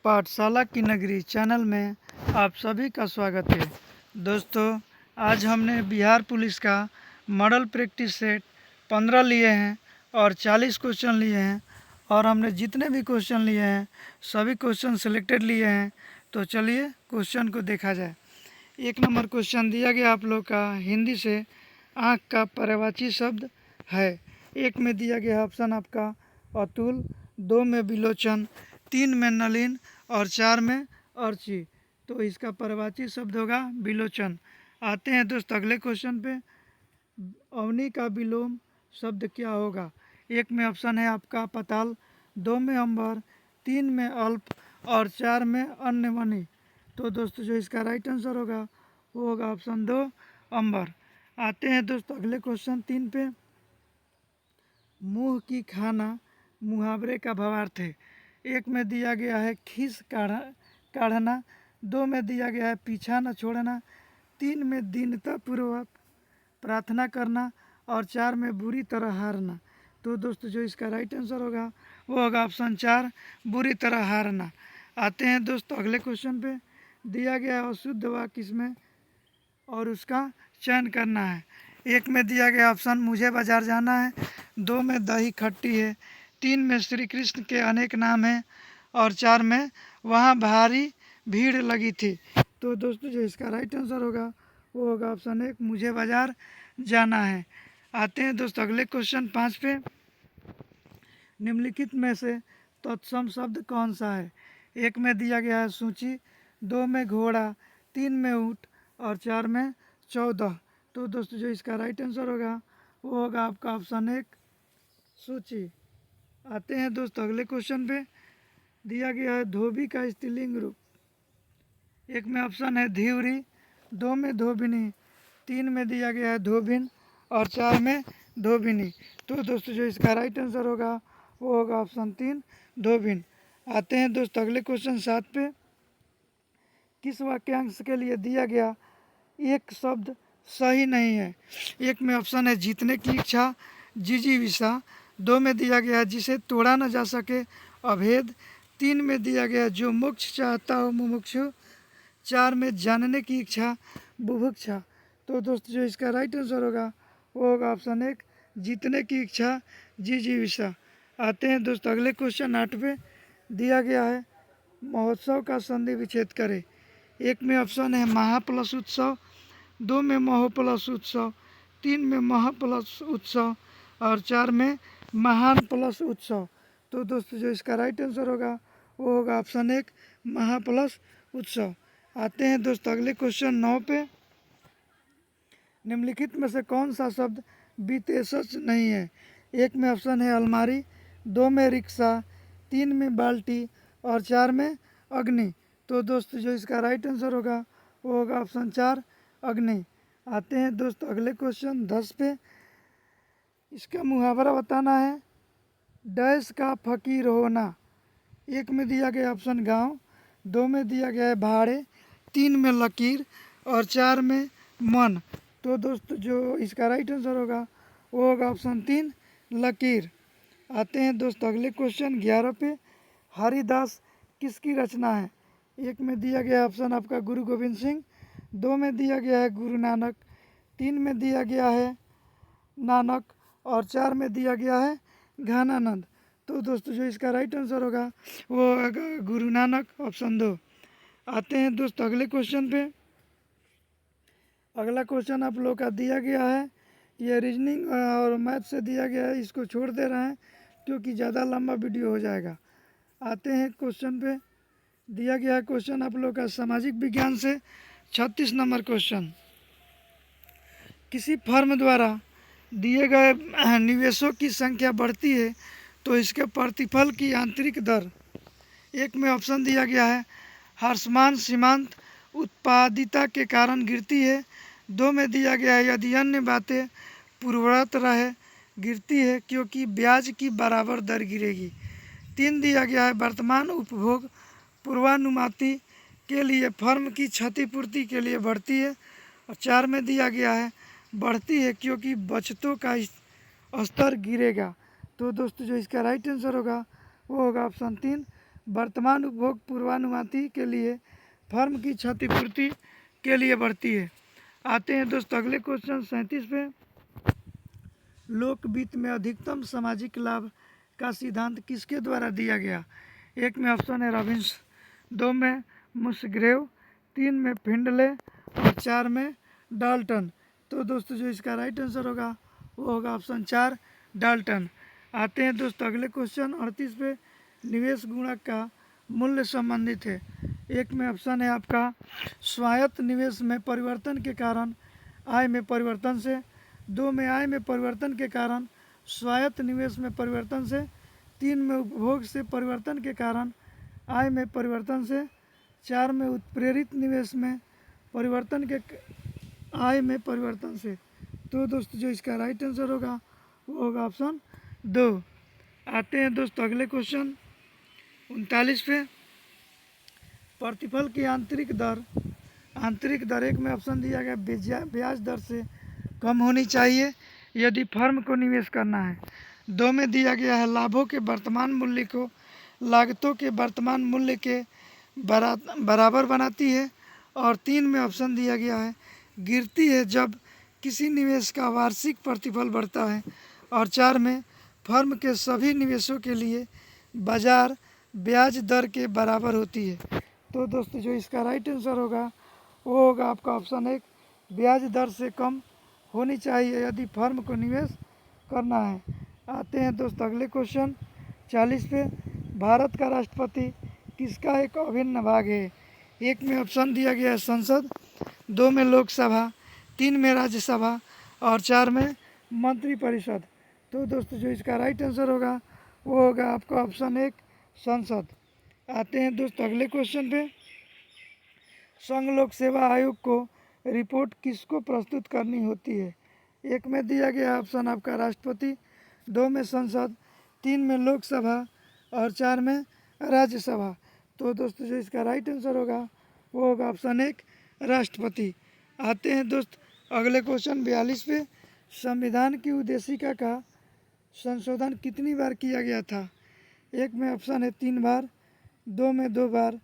पाठशाला की नगरी चैनल में आप सभी का स्वागत है। दोस्तों, आज हमने बिहार पुलिस का मॉडल प्रैक्टिस सेट 15 लिए हैं और 40 क्वेश्चन लिए हैं और हमने जितने भी क्वेश्चन लिए हैं सभी क्वेश्चन सिलेक्टेड लिए हैं। तो चलिए क्वेश्चन को देखा जाए। 1 नंबर क्वेश्चन दिया गया आप लोग का हिंदी से आँख का पर्यायवाची शब्द है। 1 में दिया गया ऑप्शन आपका अतुल, 2 में विलोचन, 3 में नलिन और 4 में अर्ची। तो इसका पर्यायवाची शब्द होगा विलोचन। आते हैं दोस्त अगले क्वेश्चन पे। अवनी का विलोम शब्द क्या होगा? 1 में ऑप्शन है आपका पताल, 2 में अंबर, 3 में अल्प और 4 में अन्य वनी। तो दोस्तों जो इसका राइट आंसर होगा वो होगा ऑप्शन 2 अंबर। आते हैं दोस्तों अगले क्वेश्चन 3 पे। मुँह की खाना मुहावरे का भावार्थ है। 1 में दिया गया है खीस काढ़ना, 2 में दिया गया है पीछा न छोड़ना, 3 में दीनतापूर्वक प्रार्थना करना और 4 में बुरी तरह हारना। तो दोस्तों जो इसका राइट आंसर होगा वो होगा ऑप्शन 4 बुरी तरह हारना। आते हैं दोस्तों अगले क्वेश्चन पे। दिया गया अशुद्ध वाक्य इसमें और उसका चयन करना है। 1 में दिया गया ऑप्शन मुझे बाजार जाना है, 2 में दही खट्टी है, 3 में श्री कृष्ण के अनेक नाम हैं और 4 में वहाँ भारी भीड़ लगी थी। तो दोस्तों जो इसका राइट आंसर होगा वो होगा ऑप्शन 1 मुझे बाजार जाना है। आते हैं दोस्तों अगले क्वेश्चन 5 पे। निम्नलिखित में से तत्सम शब्द कौन सा है? 1 में दिया गया है सूची, 2 में घोड़ा, 3 में ऊँट और 4 में 14। तो दोस्तों जो इसका राइट आंसर होगा वो होगा आपका ऑप्शन 1 सूची। आते हैं दोस्तों अगले क्वेश्चन पे। दिया गया है धोबी का स्त्रीलिंग रूप। 1 में ऑप्शन है धीवरी, 2 में धोबिनी, 3 में दिया गया है धोबिन और 4 में धोबिनी। तो दोस्तों जो इसका राइट आंसर होगा वो होगा ऑप्शन 3 धोबिन। आते हैं दोस्तों अगले क्वेश्चन 7 पे। किस वाक्यांश के लिए दिया गया एक शब्द सही नहीं है? 1 में ऑप्शन है जीतने की इच्छा जिजीविषा, 2 में दिया गया जिसे तोड़ा न जा सके अभेद, 3 में दिया गया जो मोक्ष चाहता हो मुमुक्षु, 4 में जानने की इच्छा बुभुक्षा। तो दोस्तों जो इसका राइट आंसर होगा वो होगा ऑप्शन 1 जीतने की इच्छा जिजीविषा। आते हैं दोस्तों अगले क्वेश्चन 8 पे। दिया गया है महोत्सव का संधि विच्छेद करें। 1 में ऑप्शन है महा प्लस उत्सव, 2 में महो प्लस उत्सव, 3 में महा प्लस उत्सव और 4 में महान प्लस उत्सव। तो दोस्तों जो इसका राइट आंसर होगा वो होगा ऑप्शन 1 महा प्लस उत्सव। आते हैं दोस्तों अगले क्वेश्चन 9 पे। निम्नलिखित में से कौन सा शब्द विशेषज नहीं है? 1 में ऑप्शन है अलमारी, 2 में रिक्शा, 3 में बाल्टी और 4 में अग्नि। तो दोस्तों जो इसका राइट आंसर होगा वो होगा ऑप्शन 4 अग्नि। आते हैं दोस्तों अगले क्वेश्चन 10 पे। इसका मुहावरा बताना है डैश का फकीर होना। 1 में दिया गया ऑप्शन गांव, 2 में दिया गया है भाड़े, 3 में लकीर और 4 में मन। तो दोस्तों जो इसका राइट आंसर होगा वो होगा ऑप्शन 3 लकीर। आते हैं दोस्तों अगले क्वेश्चन 11 पे। हरिदास किसकी रचना है? 1 में दिया गया ऑप्शन आपका गुरु गोविंद सिंह, 2 में दिया गया है गुरु नानक, 3 में दिया गया है नानक और 4 में दिया गया है घनानंद। तो दोस्तों जो इसका राइट आंसर होगा वो होगा गुरु नानक ऑप्शन 2। आते हैं दोस्तों अगले क्वेश्चन पे। अगला क्वेश्चन आप लोग का दिया गया है, ये रीजनिंग और मैथ से दिया गया है, इसको छोड़ दे रहे हैं क्योंकि ज़्यादा लंबा वीडियो हो जाएगा। आते हैं क्वेश्चन पे। दिया गया है क्वेश्चन आप लोग का सामाजिक विज्ञान से 36 नंबर क्वेश्चन। किसी फर्म द्वारा दिए गए निवेशों की संख्या बढ़ती है तो इसके प्रतिफल की आंतरिक दर। 1 में ऑप्शन दिया गया है हर्षमान सीमांत उत्पादिता के कारण गिरती है, 2 में दिया गया है यदि अन्य बातें पूर्ववत रहे गिरती है क्योंकि ब्याज की बराबर दर गिरेगी, 3 दिया गया है वर्तमान उपभोग पूर्वानुमाती के लिए फर्म की क्षतिपूर्ति के लिए बढ़ती है और 4 में दिया गया है बढ़ती है क्योंकि बचतों का स्तर गिरेगा। तो दोस्तों जो इसका राइट आंसर होगा वो होगा ऑप्शन 3 वर्तमान उपभोग पूर्वानुमाती के लिए फर्म की क्षतिपूर्ति के लिए बढ़ती है। आते हैं दोस्तों अगले क्वेश्चन 37 पे। लोकवित्त में अधिकतम सामाजिक लाभ का सिद्धांत किसके द्वारा दिया गया? एक में ऑप्शन है रॉबिन्स, 2 में मुसग्रेव, 3 में फिंडले और 4 में डाल्टन। तो दोस्तों जो इसका राइट आंसर होगा वो होगा ऑप्शन 4 डाल्टन। आते हैं दोस्तों अगले क्वेश्चन 38 पे। निवेश गुणक का मूल्य संबंधित है। एक में ऑप्शन है आपका स्वायत्त निवेश में परिवर्तन के कारण आय में परिवर्तन से, 2 में आय में परिवर्तन के कारण स्वायत्त निवेश में परिवर्तन से, 3 में उपभोग से परिवर्तन के कारण आय में परिवर्तन से, 4 में उत्प्रेरित निवेश में परिवर्तन के आय में परिवर्तन से। तो दोस्तों जो इसका राइट आंसर होगा वो होगा ऑप्शन 2। आते हैं दोस्तों अगले क्वेश्चन 39 पे। प्रतिफल की आंतरिक दर एक में ऑप्शन दिया गया ब्याज दर से कम होनी चाहिए यदि फर्म को निवेश करना है। 2 में दिया गया है लाभों के वर्तमान मूल्य को लागतों के वर्तमान मूल्य के बराबर बनाती है, और 3 में ऑप्शन दिया गया है गिरती है जब किसी निवेश का वार्षिक प्रतिफल बढ़ता है, और 4 में फर्म के सभी निवेशों के लिए बाजार ब्याज दर के बराबर होती है। तो दोस्तों जो इसका राइट आंसर होगा वो होगा आपका ऑप्शन 1 ब्याज दर से कम होनी चाहिए यदि फर्म को निवेश करना है। आते हैं दोस्तों अगले क्वेश्चन 40 पे। भारत का राष्ट्रपति किसका एक अभिन्न भाग है? एक में ऑप्शन दिया गया है संसद, 2 में लोकसभा, 3 में राज्यसभा और 4 में मंत्रिपरिषद। तो दोस्तों जो इसका राइट आंसर होगा वो होगा आपका ऑप्शन 1 संसद। आते हैं दोस्तों अगले क्वेश्चन पे। संघ लोक सेवा आयोग को रिपोर्ट किसको प्रस्तुत करनी होती है? एक में दिया गया ऑप्शन आपका राष्ट्रपति, 2 में संसद, 3 में लोकसभा और 4 में राज्यसभा। तो दोस्तों जो इसका राइट आंसर होगा वो होगा ऑप्शन 1 राष्ट्रपति। आते हैं दोस्त अगले क्वेश्चन 42 पे। संविधान की उद्देशिका का संशोधन कितनी बार किया गया था? एक में ऑप्शन है 3 बार, 2 में 2 बार,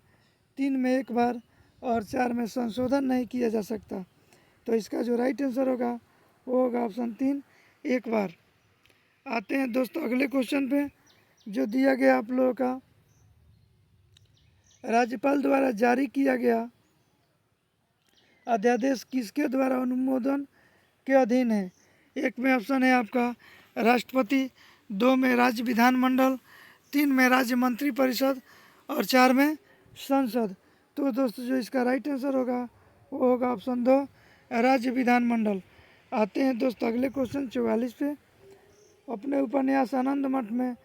3 में 1 बार और 4 में संशोधन नहीं किया जा सकता। तो इसका जो राइट आंसर होगा वो होगा ऑप्शन 3 1 बार। आते हैं दोस्तों अगले क्वेश्चन पे जो दिया गया आप लोगों का राज्यपाल द्वारा जारी किया गया अध्यादेश किसके द्वारा अनुमोदन के अधीन है? एक में ऑप्शन है आपका राष्ट्रपति, 2 में राज्य विधानमंडल, 3 में राज्य मंत्रिपरिषद और 4 में संसद। तो दोस्तों जो इसका राइट आंसर होगा वो होगा ऑप्शन 2 राज्य विधानमंडल। आते हैं दोस्तों अगले क्वेश्चन 44 पे। अपने उपन्यास आनंद मठ में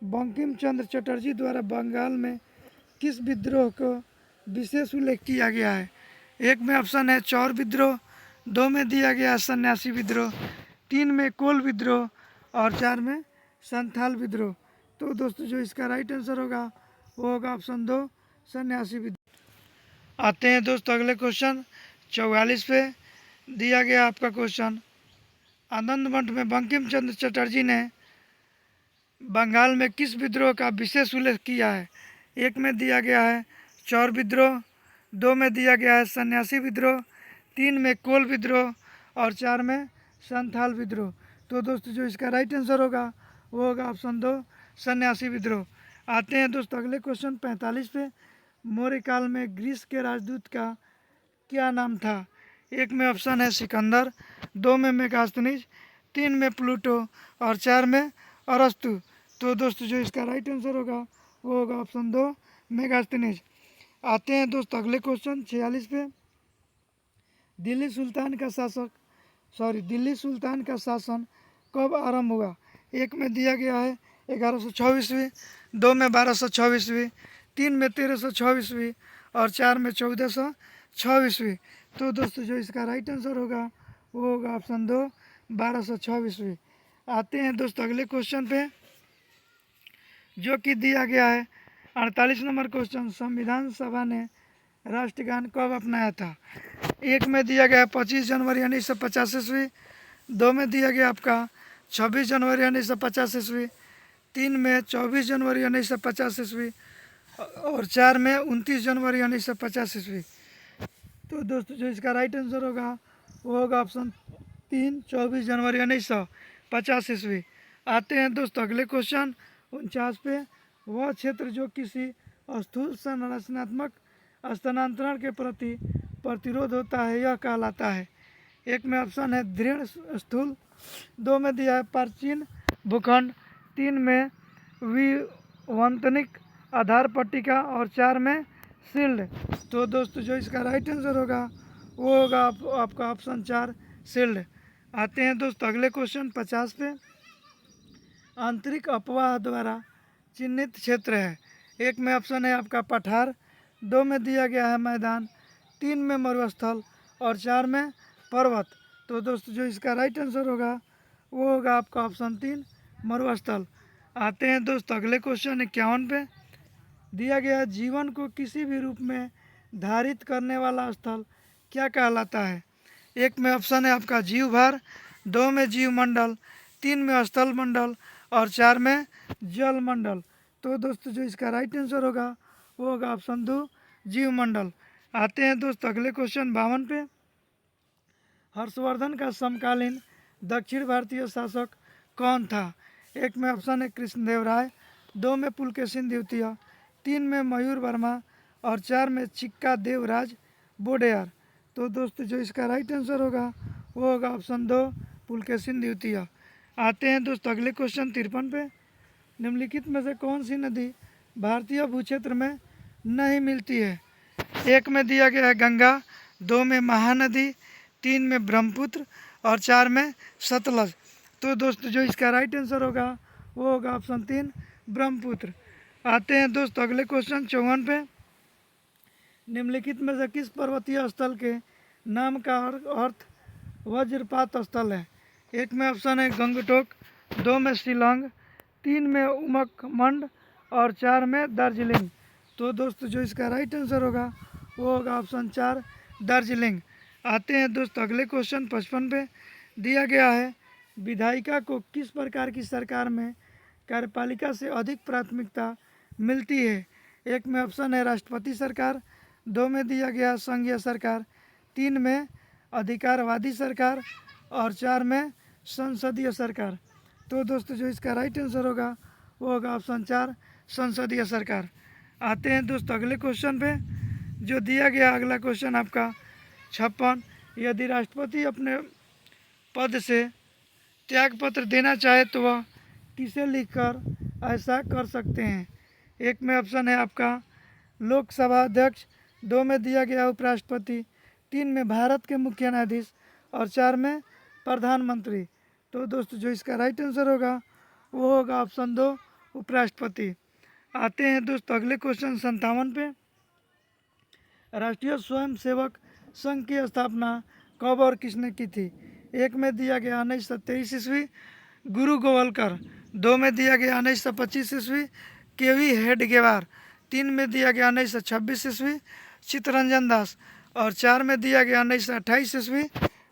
बंकिम चंद्र चटर्जी द्वारा बंगाल में किस विद्रोह को विशेष उल्लेख किया गया है? एक में ऑप्शन है चौर विद्रोह, 2 में दिया गया है सन्यासी विद्रोह, 3 में कोल विद्रोह और 4 में संथाल विद्रोह। तो दोस्तों जो इसका राइट आंसर होगा वो होगा ऑप्शन 2 सन्यासी विद्रोह। आते हैं दोस्तों अगले क्वेश्चन 44 पे। दिया गया आपका क्वेश्चन आनंद मठ में बंकिम चंद्र चटर्जी ने बंगाल में किस विद्रोह का विशेष उल्लेख किया है? एक में दिया गया है चौर विद्रोह, 2 में दिया गया है सन्यासी विद्रोह, 3 में कोल विद्रोह और 4 में संथाल विद्रोह। तो दोस्तों जो इसका राइट आंसर होगा वो होगा ऑप्शन 2 सन्यासी विद्रोह। आते हैं दोस्तों अगले क्वेश्चन 45 पे। मौर्य काल में ग्रीस के राजदूत का क्या नाम था? एक में ऑप्शन है सिकंदर, 2 में मेगास्थनीज, 3 में प्लूटो और 4 में अरस्तु। तो दोस्तों जो इसका राइट आंसर होगा वो होगा ऑप्शन 2 मेगास्थनीज। आते हैं दोस्तों अगले क्वेश्चन 46 पे। दिल्ली सुल्तान का शासन कब आरंभ हुआ? एक में दिया गया है 1126 ईस्वी, 2 में 1226 ईस्वी, 3 में 1326 ईस्वी और 4 में 1406 ईस्वी। तो दोस्तों जो इसका राइट आंसर होगा वो होगा ऑप्शन 2 1226 ईस्वी। आते हैं दोस्तों अगले क्वेश्चन पे जो कि दिया गया है 48 नंबर क्वेश्चन। संविधान सभा ने राष्ट्रगान कब अपनाया था? एक में दिया गया 25 जनवरी 1950 ईस्वी, 2 में दिया गया आपका 26 जनवरी 1950 ईस्वी, 3 में 24 जनवरी 1950 ईस्वी और 4 में 29 जनवरी 1950 ईस्वी। तो दोस्तों जो इसका राइट आंसर होगा वो होगा ऑप्शन 3, 24 जनवरी 1950 ईस्वी। आते हैं दोस्तों अगले क्वेश्चन 49 पे। वह क्षेत्र जो किसी स्थूल संरचनात्मक स्थानांतरण के प्रति प्रतिरोध होता है यह कहलाता है। एक में ऑप्शन है दृढ़ स्थूल, 2 में दिया है प्राचीन भूखंड, 3 में विवंतनिक आधार पट्टिका और 4 में सील्ड। तो दोस्तों जो इसका राइट आंसर होगा वो होगा आपका ऑप्शन 4 सील्ड। आते हैं दोस्तों अगले क्वेश्चन 50 पे। आंतरिक अपवाह द्वारा चिन्हित क्षेत्र है। एक में ऑप्शन है आपका पठार, 2 में दिया गया है मैदान, 3 में मरुस्थल और 4 में पर्वत। तो दोस्तों जो इसका राइट आंसर होगा वो होगा आपका ऑप्शन 3 मरुस्थल। आते हैं दोस्तों अगले क्वेश्चन 51 पे। दिया गया जीवन को किसी भी रूप में धारित करने वाला स्थल क्या कहलाता है। एक में ऑप्शन है आपका जीव भार, 2 में जीव मंडल, 3 में स्थल मंडल और 4 में जल मंडल। तो दोस्तों जो इसका राइट आंसर होगा वो होगा ऑप्शन 2 जीव मंडल। आते हैं दोस्तों अगले क्वेश्चन 52 पे। हर्षवर्धन का समकालीन दक्षिण भारतीय शासक कौन था। एक में ऑप्शन है कृष्णदेव राय, 2 में पुलकेशिन द्वितीय, 3 में मयूर वर्मा और 4 में चिक्का देवराज वोडेयर। तो दोस्तों जो इसका राइट आंसर होगा वो होगा ऑप्शन 2 पुलकेशिन द्वितीय। आते हैं दोस्तों अगले क्वेश्चन 53 पे। निम्नलिखित में से कौन सी नदी भारतीय भूक्षेत्र में नहीं मिलती है। एक में दिया गया है गंगा, 2 में महानदी, 3 में ब्रह्मपुत्र और 4 में सतलज। तो दोस्तों जो इसका राइट आंसर होगा वो होगा ऑप्शन 3 ब्रह्मपुत्र। आते हैं दोस्तों अगले क्वेश्चन 54 पे। निम्नलिखित में से किस पर्वतीय स्थल के नाम का अर्थ वज्रपात स्थल है। एक में ऑप्शन है गंगटोक, 2 में शिलोंग, 3 में उमकमंड और 4 में दार्जिलिंग। तो दोस्तों जो इसका राइट आंसर होगा वो होगा ऑप्शन 4 दार्जिलिंग। आते हैं दोस्तों अगले क्वेश्चन 55 पे। दिया गया है विधायिका को किस प्रकार की सरकार में कार्यपालिका से अधिक प्राथमिकता मिलती है। एक में ऑप्शन है राष्ट्रपति सरकार, 2 में दिया गया संघीय सरकार, 3 में अधिकारवादी सरकार और 4 में संसदीय सरकार। तो दोस्तों जो इसका राइट आंसर होगा वो होगा ऑप्शन 4 संसदीय सरकार। आते हैं दोस्तों अगले क्वेश्चन पे। जो दिया गया अगला क्वेश्चन आपका 56। यदि राष्ट्रपति अपने पद से त्यागपत्र देना चाहे तो वह किसे लिखकर ऐसा कर सकते हैं। एक में ऑप्शन है आपका लोकसभा अध्यक्ष, 2 में दिया गया उपराष्ट्रपति, 3 में भारत के मुख्य न्यायाधीश और 4 में प्रधानमंत्री। तो दोस्तों जो इसका राइट आंसर होगा वो होगा ऑप्शन 2 उपराष्ट्रपति। आते हैं दोस्तों अगले क्वेश्चन 57 पे। राष्ट्रीय स्वयंसेवक संघ की स्थापना कब और किसने की थी। एक में दिया गया 1923 ईस्वी गुरु गोवलकर, 2 में दिया गया 1925 ईस्वी केवी हेडगेवार, 3 में दिया गया 1926 ईस्वी चित्तरंजन दास और 4 में दिया गया 1928 ईस्वी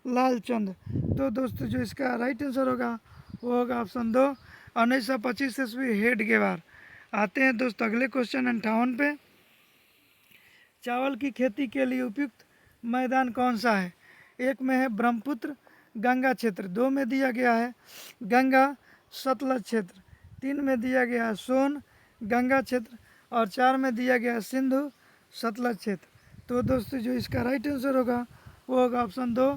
लालचंद। तो दोस्तों जो इसका राइट आंसर होगा वो होगा ऑप्शन 2 1925 ईस्वी हेडगेवार। आते हैं दोस्तों अगले क्वेश्चन 58 पे। चावल की खेती के लिए उपयुक्त मैदान कौन सा है। एक में है ब्रह्मपुत्र गंगा क्षेत्र, 2 में दिया गया है गंगा सतलज क्षेत्र, 3 में दिया गया है सोन गंगा क्षेत्र और 4 में दिया गया है सिंधु सतलज क्षेत्र। तो दोस्तों जो इसका राइट आंसर होगा वो होगा ऑप्शन 2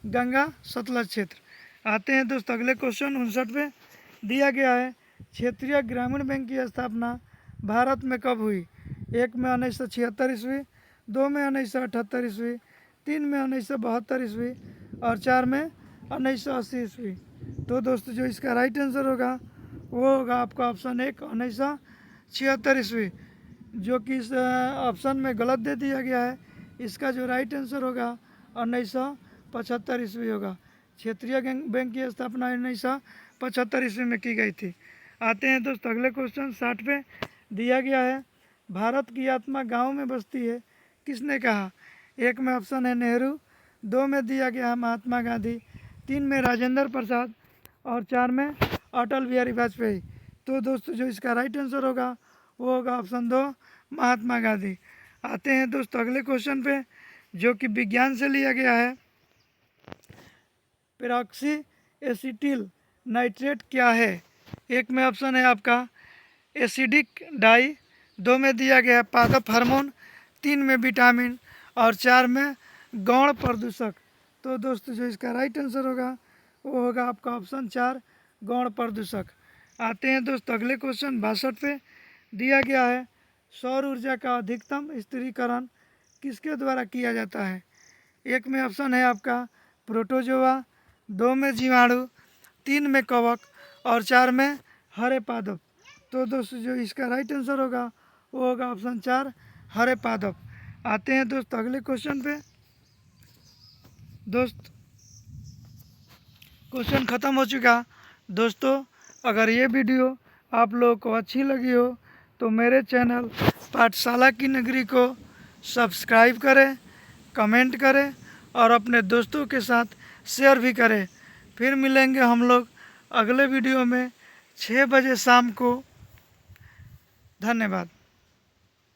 गंगा सतलज क्षेत्र। आते हैं दोस्तों अगले क्वेश्चन 59 पे। दिया गया है क्षेत्रीय ग्रामीण बैंक की स्थापना भारत में कब हुई। एक में 1976 ईस्वी, 2 में 1978 ईस्वी, 3 में 1972 ईस्वी और 4 में 1980 ईस्वी। तो दोस्तों जो इसका राइट आंसर होगा वो होगा आपका ऑप्शन 1 1976 ईस्वी, जो कि इस ऑप्शन में गलत दे दिया गया है। इसका जो राइट आंसर होगा 1975 ईस्वी होगा। क्षेत्रीय बैंक की स्थापना 1975 ईस्वी में की गई थी। आते हैं दोस्तों अगले क्वेश्चन 60 पे। दिया गया है भारत की आत्मा गांव में बसती है किसने कहा। एक में ऑप्शन है नेहरू, 2 में दिया गया है महात्मा गांधी, 3 में राजेंद्र प्रसाद और 4 में अटल बिहारी वाजपेयी। तो दोस्तों जो इसका राइट आंसर होगा वो होगा ऑप्शन 2 महात्मा गांधी। आते हैं दोस्तों अगले क्वेश्चन पे, जो कि विज्ञान से लिया गया है। पेरोक्सी एसिटिल नाइट्रेट क्या है? एक में ऑप्शन है आपका एसिडिक डाई, दो में दिया गया है पादप हार्मोन, तीन में विटामिन और चार में गौण प्रदूषक। तो दोस्तों जो इसका राइट आंसर होगा वो होगा आपका ऑप्शन 4 गौण प्रदूषक। आते हैं दोस्तों अगले क्वेश्चन 62 पे, दिया गया है सौर ऊर्जा का अधिकतम स्थिरीकरण किसके द्वारा किया जाता है? एक में ऑप्शन है आपका प्रोटोजोआ, दो में जीवाणु, तीन में कवक और चार में हरे पादप। तो दोस्तों जो इसका राइट आंसर होगा वो होगा ऑप्शन 4 हरे पादप। आते हैं दोस्तों अगले क्वेश्चन पे। दोस्त क्वेश्चन ख़त्म हो चुका। दोस्तों अगर ये वीडियो आप लोगों को अच्छी लगी हो तो मेरे चैनल पाठशाला की नगरी को सब्सक्राइब करें, कमेंट करें और अपने दोस्तों के साथ शेयर भी करें। फिर मिलेंगे हम लोग अगले वीडियो में 6 बजे शाम को। धन्यवाद।